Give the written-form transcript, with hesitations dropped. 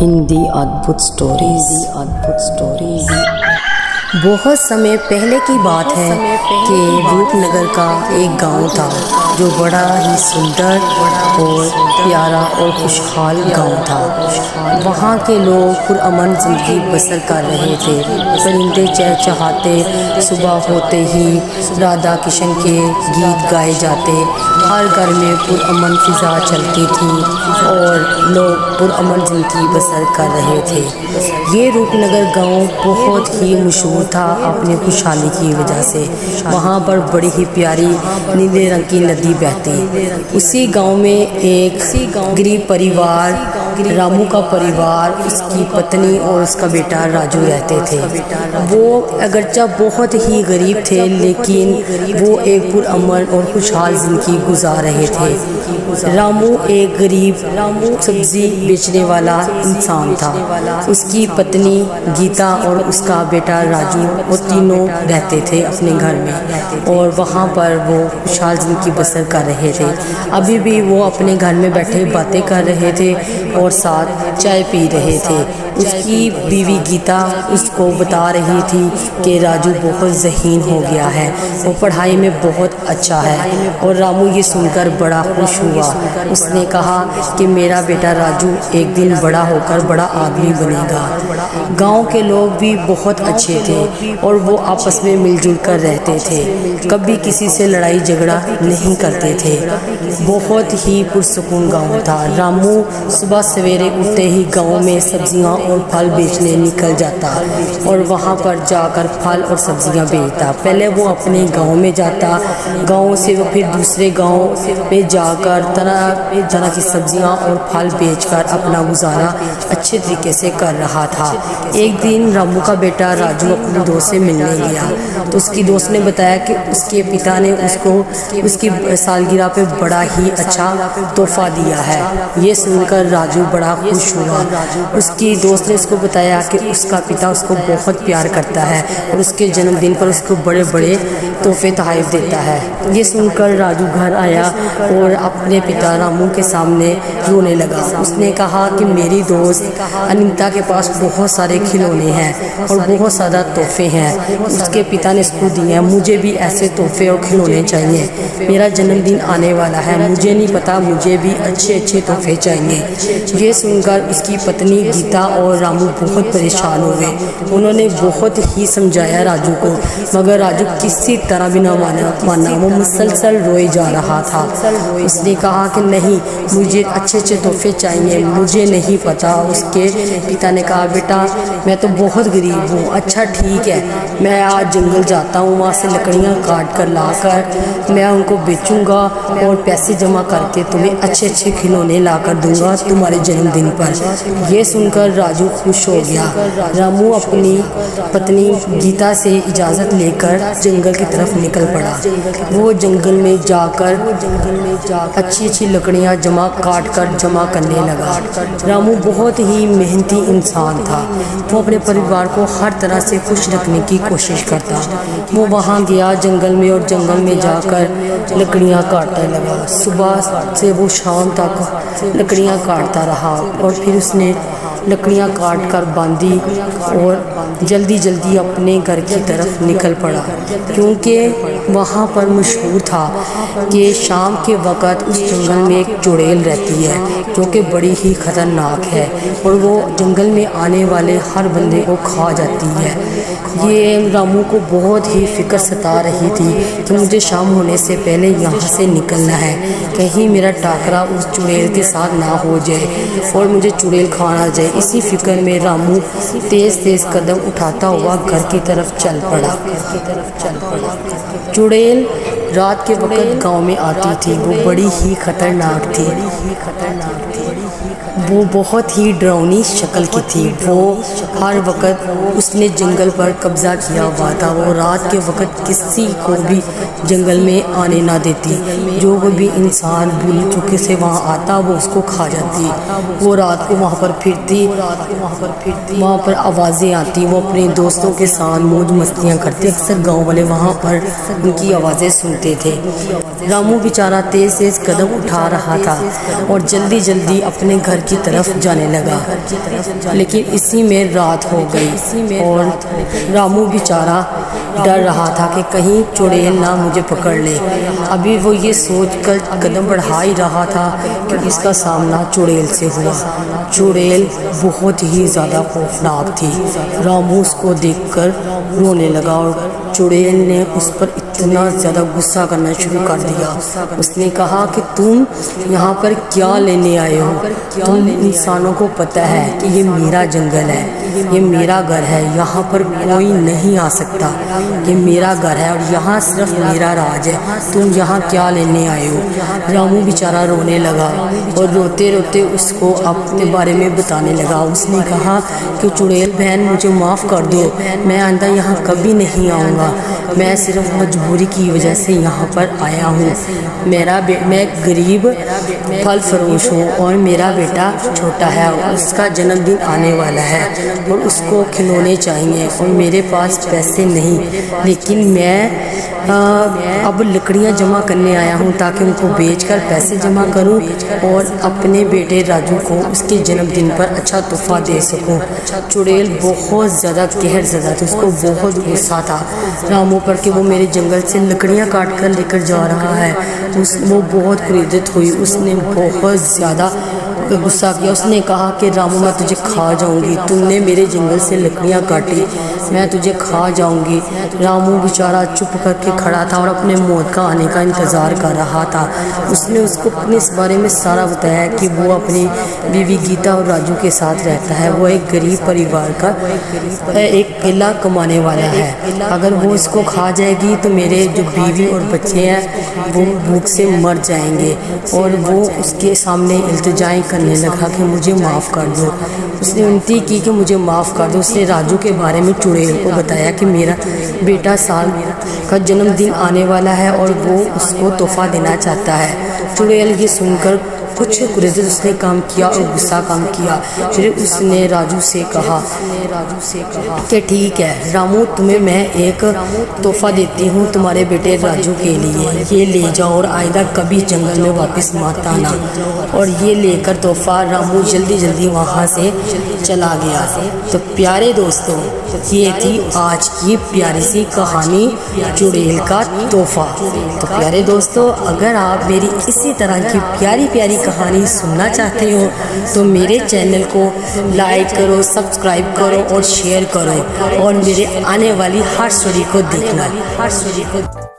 हिंदी अद्भुत स्टोरीज। बहुत समय पहले की बात है कि रूपनगर का एक गांव था जो बड़ा ही सुंदर और प्यारा और खुशहाल गांव था। वहाँ के लोग पुरअमन ज़िंदगी बसर कर रहे थे। परिंदे चहचहाते, सुबह होते ही राधा किशन के गीत गाए जाते, हर घर में पुरअमन फिज़ा चलती थी और लोग पुरअमन ज़िंदगी बसर कर रहे थे। ये रूपनगर गांव बहुत ही मशहूर था अपनी खुशहाली की वजह से। वहाँ पर बड़ी ही प्यारी नीले रंग की नदी बहती। उसी गांव में एक गरीब परिवार, रामू का परिवार, उसकी पत्नी और उसका बेटा राजू रहते थे। वो अगरचा बहुत ही गरीब थे लेकिन वो एक पुरअमन और खुशहाल ज़िंदगी गुजार रहे थे। रामू एक गरीब सब्ज़ी बेचने वाला इंसान था। उसकी पत्नी गीता और उसका बेटा राजू वो तीनों रहते थे अपने घर में और वहाँ पर वो खुशहाल ज़िंदगी बसर कर रहे थे। अभी भी वो अपने घर में बैठे बातें कर रहे थे और साथ चाय पी रहे थे। उसकी बीवी गीता उसको बता रही थी कि राजू बहुत ज़हीन हो गया है, वो पढ़ाई में बहुत अच्छा है और रामू ये सुनकर बड़ा खुश हुआ। उसने कहा कि मेरा बेटा राजू एक दिन बड़ा होकर बड़ा आदमी बनेगा। गांव के लोग भी बहुत अच्छे थे और वो आपस में मिलजुल कर रहते थे, कभी किसी से लड़ाई झगड़ा नहीं करते थे। बहुत ही पुरसुकून गांव था। रामू सुबह सवेरे उठते ही गांव में सब्जियां और फल बेचने निकल जाता और वहां पर जाकर फल और सब्जियां बेचता। पहले वो अपने गांव में जाता, गांव से वो फिर दूसरे गांव में जाकर तरह तरह की सब्जियां और फल बेचकर अपना गुजारा अच्छे तरीके से कर रहा था। एक दिन रामू का बेटा राजू अपने दोस्त से मिलने गया तो उसकी दोस्त ने बताया कि उसके पिता ने उसको उसकी सालगिरह पे बड़ा ही अच्छा तोहफा दिया है। ये सुनकर राजू बड़ा खुश हुआ। उसकी दोस्त ने उसको बताया कि उसका पिता उसको बहुत प्यार करता है और उसके जन्मदिन पर उसको बड़े बड़े तोहफे तोहफ़े देता है। ये सुनकर राजू घर आया और अपने पिता रामू के सामने रोने लगा। उसने कहा कि मेरी दोस्त अनीता के पास बहुत सारे खिलौने हैं और बहुत ज़्यादा तोहफे हैं, उसके पिता ने इसको दिए हैं। मुझे भी ऐसे तोहफे और खिलौने चाहिए, मेरा जन्मदिन आने वाला है, मुझे नहीं पता, मुझे भी अच्छे अच्छे तोहफे चाहिए। ये सुनकर उसकी पत्नी गीता और रामू बहुत परेशान हुए। उन्होंने बहुत ही समझाया राजू को, मगर राजू किसी तरह भी ना माना। वो मुसलसल रोए जा रहा था। उसने कहा कि नहीं, मुझे अच्छे अच्छे तोहफे चाहिए, मुझे नहीं पता। उसके पिता ने कहा बेटा मैं तो बहुत गरीब हूँ, अच्छा ठीक है, मैं आज जंगल जाता हूँ, वहाँ से लकड़ियाँ काट कर लाकर मैं उनको बेचूंगा और पैसे जमा करके तुम्हें अच्छे अच्छे खिलौने ला कर दूंगा तुम्हारे जन्मदिन पर। यह सुनकर राजू खुश हो गया। रामू अपनी पत्नी गीता से इजाज़त लेकर जंगल की तरफ निकल पड़ा। वो जंगल में जाकर अच्छी अच्छी लकड़ियाँ काट कर जमा करने लगा। रामू बहुत ही मेहनती इंसान था। वो अपने परिवार को हर तरह से खुश रखने की कोशिश करता। वो वहाँ गया जंगल में और जंगल में जाकर लकड़ियाँ काटने लगा। सुबह से वो शाम तक लकड़ियाँ काटता रहा और फिर उसने लकड़ियाँ काट कर बांधी और जल्दी जल्दी अपने घर की तरफ निकल पड़ा, क्योंकि वहाँ पर मशहूर था कि शाम के वक़्त उस जंगल में एक चुड़ैल रहती है जो कि बड़ी ही ख़तरनाक है और वो जंगल में आने वाले हर बंदे को खा जाती है। ये रामू को बहुत ही फ़िक्र सता रही थी कि मुझे शाम होने से पहले यहाँ से निकलना है, कहीं मेरा टाकरा उस चुड़ैल के साथ ना हो जाए और मुझे चुड़ैल खाना जाए। इसी फिक्र में रामू तेज़ तेज़ कदम उठाता हुआ घर की तरफ चल पड़ा। चुड़ैल रात के वक़्त गांव में आती थी। वो बड़ी ही खतरनाक थी। वो बहुत ही डरावनी शक्ल की थी। वो हर वक़्त उसने जंगल पर कब्ज़ा किया हुआ था। वो रात के वक़्त किसी को भी जंगल में आने ना देती। जो भी इंसान भूल चुके से वहाँ आता वो उसको खा जाती। वो रात को वहाँ पर फिरती, वहाँ पर आवाज़ें आती। वो अपने दोस्तों के साथ मौज मस्तियाँ करते। अक्सर गाँव वाले वहाँ पर उनकी आवाज़ें सुनते थे। रामू बेचारा तेज़ तेज़ कदम उठा रहा था और जल्दी जल्दी अपने घर की तरफ जाने लगा। लेकिन इसी में रात हो गई और रामू बेचारा डर रहा था कि कहीं चुड़ैल ना मुझे पकड़ ले। अभी वो ये सोचकर कदम बढ़ा ही रहा था कि उसका सामना चुड़ैल से हुआ। चुड़ैल बहुत ही ज़्यादा खौफनाक थी। रामू उसको देखकर रोने लगा और चुड़ैल ने उस पर इतना ज़्यादा गुस्सा करना शुरू कर दिया। उसने कहा कि तुम यहाँ पर क्या लेने आए हो? तुम इंसानों को पता है कि ये मेरा जंगल है, ये मेरा घर है, यहाँ पर कोई नहीं आ सकता, ये मेरा घर है और यहाँ सिर्फ मेरा राज है। तुम यहाँ क्या लेने आए हो? रामू बेचारा रोने लगा और रोते रोते उसको अपने बारे में बताने लगा। उसने कहा कि चुड़ैल बहन मुझे माफ़ कर दो, मैं आइंदा यहाँ कभी नहीं आऊँगा, मैं सिर्फ मजबूरी की वजह से यहाँ पर आया हूँ। मैं गरीब फल फरोश हूँ और मेरा बेटा छोटा है और उसका जन्मदिन आने वाला है और उसको खिलौने चाहिए और मेरे पास पैसे नहीं, लेकिन मैं अब लकड़ियाँ जमा करने आया हूँ ताकि उनको बेचकर पैसे जमा करूँ और अपने बेटे राजू को उसके जन्मदिन पर अच्छा तोहफा दे सकूँ। चुड़ैल बहुत ज़्यादा कहर ज़दा थी, उसको बहुत गुस्सा था रामू पर कि वो मेरे जंगल से लकड़ियाँ काट कर लेकर जा रहा है। वो बहुत क्रोधित हुई, उसने बहुत ज़्यादा गुस्सा किया। उसने कहा कि रामू मैं तुझे खा जाऊंगी, तुमने मेरे जंगल से लकड़ियाँ काटी, मैं तुझे खा जाऊंगी। रामू बेचारा चुप करके खड़ा था और अपने मौत का आने का इंतज़ार कर रहा था। उसने उसको अपने इस बारे में सारा बताया कि वो अपनी बीवी गीता और राजू के साथ रहता है, वो एक गरीब परिवार का एक अकेला कमाने वाला है। अगर वो इसको खा जाएगी तो मेरे जो बीवी और बच्चे हैं वो भूख से मर जाएंगे। और वो उसके सामने इल्तिजाएं करने लगा कि मुझे माफ़ कर दो। उसने विनती की कि मुझे माफ़ कर दो। उसने राजू के बारे में चुड़ैल को बताया कि मेरा बेटा साल का जन्मदिन आने वाला है और वो उसको तोहफा देना चाहता है। चुड़ैल ये सुनकर कुछ क्रोधित उसने काम किया और गुस्सा काम किया। फिर उसने राजू से कहा कि ठीक है रामू, तुम्हें मैं एक तोहफा देती हूँ तुम्हारे बेटे राजू के लिए, ये ले जाओ और आइंदा कभी जंगल में वापस मत आना। और ये लेकर तोहफा रामू जल्दी जल्दी वहाँ से चला गया। तो प्यारे दोस्तों, ये थी आज की प्यारी सी कहानी चुड़ैल का तोहफा। तो प्यारे दोस्तों, अगर आप मेरी इसी तरह की प्यारी प्यारी कहानी सुनना चाहते हो तो मेरे चैनल को लाइक करो, सब्सक्राइब करो और शेयर करो और मेरे आने वाली हर स्टोरी को देखना।